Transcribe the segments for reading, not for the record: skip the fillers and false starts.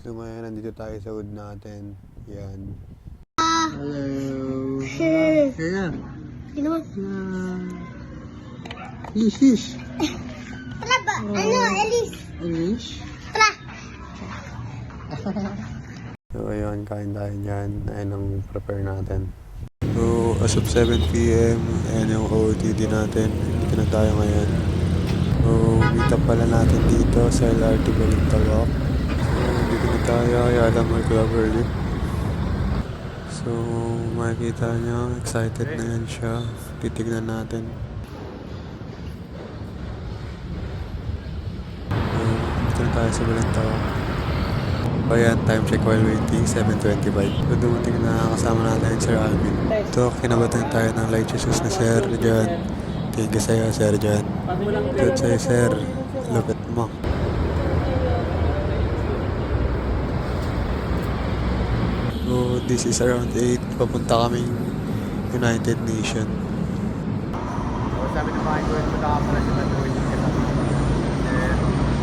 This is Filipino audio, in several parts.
So ngayon, nandito tayo sa wood natin. Yan. Hello. Kaya. Sino mo? Ish. Tara ba? Elise? Ish. Tara! So ayun, kain tayo dyan. Ayan ang prepare natin. So as of 7 p.m, ayan yung OOTD natin. Dito na tayo ngayon. So meet up pala natin dito sa LRT Balintawak. So dito na tayo, yala mo club early. So makikita nyo, excited na yan siya. Titignan natin. So dito na tayo sa Balintawak. Ayan, time check while waiting, 7:25. So dumating na kasama natin Sir Alvin. Ito, kinabatan tayo ng light Jesus na Sir John. Thank you sa'yo, Sir John. Ito sa'yo, Sir. Lupit mo. So this is around 8. Papunta kaming United Nation. So, sabi ng mga iguan, punta ka pala sa Matuwid yung katabi.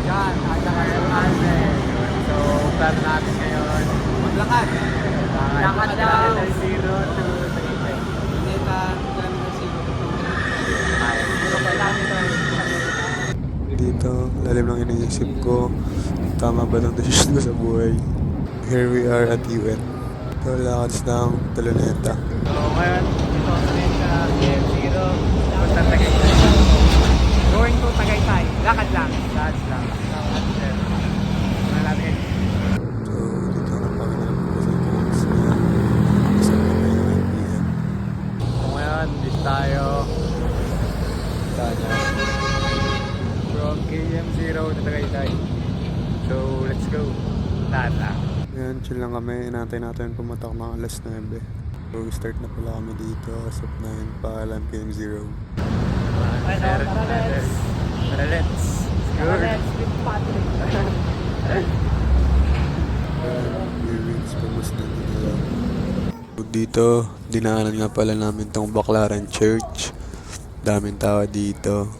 Yan, asa ka sa Alvin. So, plan natin ngayon. Maglakad. Lakad daw. 0 to 3. Pinita, plan na 0 to 3. Dito, lalim lang iniisip ko. Tama ba ang desisyon ko sa buhay? Here we are at UN. Ito, lakad ng Taloneta. So, ngayon, dito kami sa KM0. Punta Tagaytay. Going to Tagaytay. Lakad lang. Lakad lang. Malapit. So, dito na kami na kasi codes niya. Isa na kayo ng PM. So, ngayon, dito tayo. From KM0 to Tagaytay. So, let's go. Tata. Ayan, chill lang kami. Inantay natin pumatak ng alas 9. So, start na pala kami dito. As of 9, paalam KM0. Tara, let's go. Lyrics, pamas na nila. Dito, dinaanan nga pala namin tong Baclaran Church. Daming tao dito.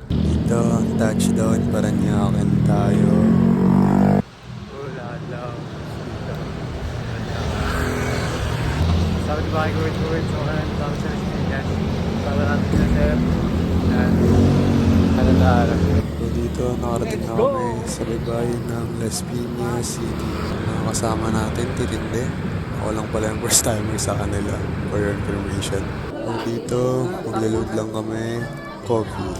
Dito, touchdown, Parañaque tayo. Sabi di ba kayo gawin so ngayon sabi sa Residenyan sabi natin na sir and ano na harap So dito, nakarating na kami sa babae ng Las Piñas City. Mga kasama natin, titindi. Ako lang pala yung first timer sa kanila for your information. So dito, magla-load lang kami. Coffee.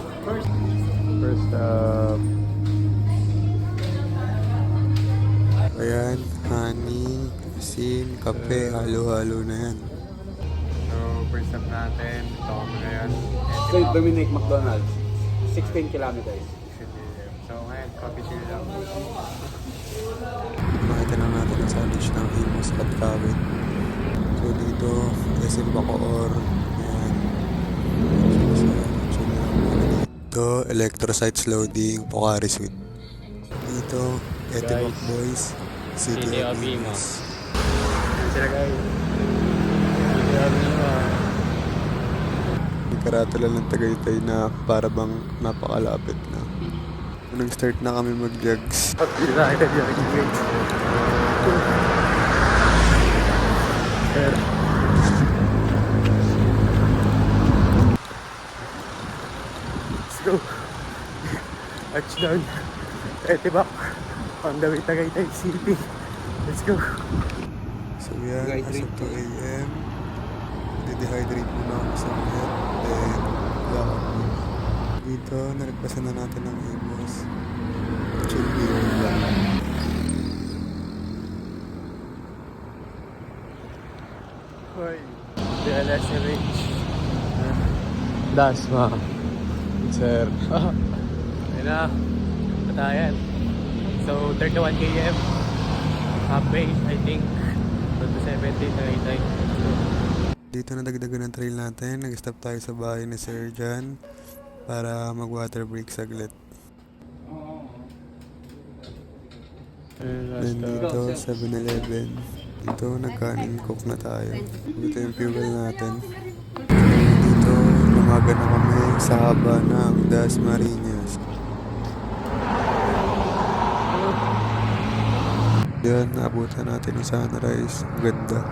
First up. Ayan, honey, asin, kape, halo-halo na yan. so first up natin ito kami ngayon So, Dominic McDonald's, 16 kilometers. so ngayon coffee chill lang Makita na natin ang sandwich ng Imus at Kawit. So dito, SM Bacoor. Ayan. Dito, Electrocytes Loading, Pocari Sweet. Dito, Etimac Boys, City of Imus. sila guys hindi kami May karatala ng Tagaytay na para bang napakalapit na. Nung start na kami mag-jogs. hindi na kita dyan sir let's go touchdown Etibac on the way Tagaytay City let's go. So yan, as of 2 a.m. Dehydrate muna ako sa net. Then, lakad mo. Dito, nalagpasan na natin ng Imus. Chill beer lang. Hoy, DLSMH Dasma sir yun na patayan so 31 km half base I think to 70 Tagaytay Dito na dagdagan ng trail natin. Nag-stop tayo sa bahay ni Sir John para mag-water break saglit. Then dito, 7-Eleven. Dito, nagkanin cook na tayo. Dito yung fuel natin. Dito, lumaga na kami sa haba ng Dasmariñas. Yan, naabutan natin yung sunrise. Ang ganda.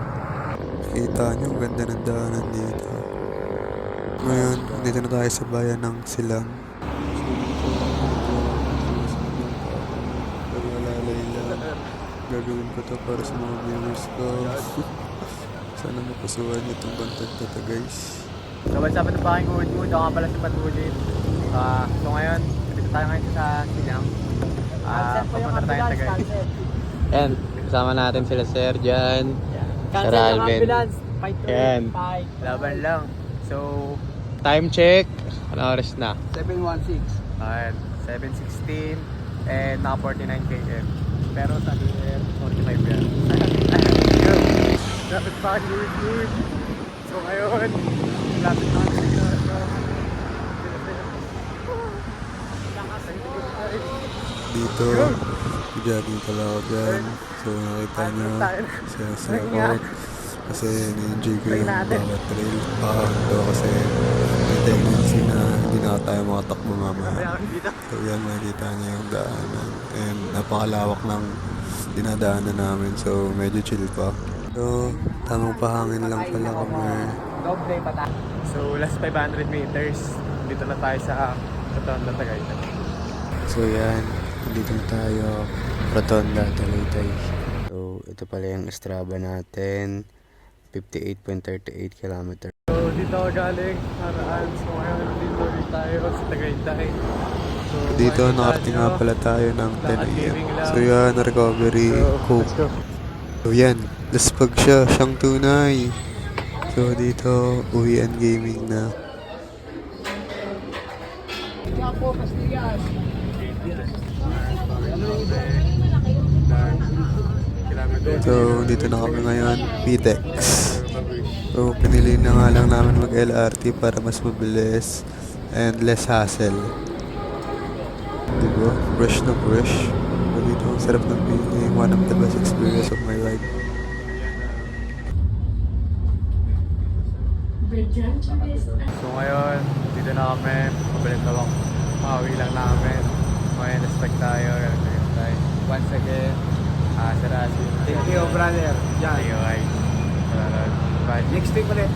Kita nyo, ang ganda ng daanan dito. Ngayon, dito na tayo sa bayan ng Silang. Pero malalay lang. Gagawin ko to para sa mga viewers ko. Sana napusuhan niyo itong content na to, guys. So what's up na pa aking Wood? Ako nga pala si Patulit. So ngayon, dito tayo ngayon sa Silang. Papunta tayo sa Tagay. And kasama natin sila Sir Jan, Sir Alvin. Yan. Laban lang. So, time check. Ano oras na? 716. Ayan, 7:16 and naka 49 km. Pero sa DL, 45 yan. Lapit pa ang Wood. So ngayon, lapit na kami sa Dito, jogging pala ako dyan. So nakita nyo, saya ako. Kasi na-enjoy ko yung bawat trail. Ito kasi may tendency na hindi na tayo makatakbo mamaya. So yan, makikita nyo yung daanan. And napakalawak ng dinadaanan namin. So medyo chill pa. So, tamang pahangin lang pala kami. Doble pata. So, last 500 meters. Dito na tayo sa Rotonda, Tagaytay. So yan, dito na tayo, Rotonda, Tagaytay. So ito pala yung Strava natin, 58.38 km. So, dito ako galing, Haraan. So, ngayon dito rin tayo sa Tagaytay. So, Dito makikita nakarating nyo, nga pala tayo ng 10 lakad AM. living lang. So yan, recovery, So, coke. let's go. So yan, laspag siya, siyang tunay. So dito, uwian gaming na. So dito na kami ngayon, PTEX. So pinili na nga lang namin mag-LRT para mas mabilis and less hassle. Diba? Fresh na fresh. So dito, ang sarap ng feeling. One of the best experience of my life. So, ngayon, dito na kami. Pabalik na lang. Pauwi lang namin. Ngayon, respect tayo. Tagaytay. Once again, Sir Asin. Thank you, brother. Yan. Thank you, guys. Bye. Next week ulit.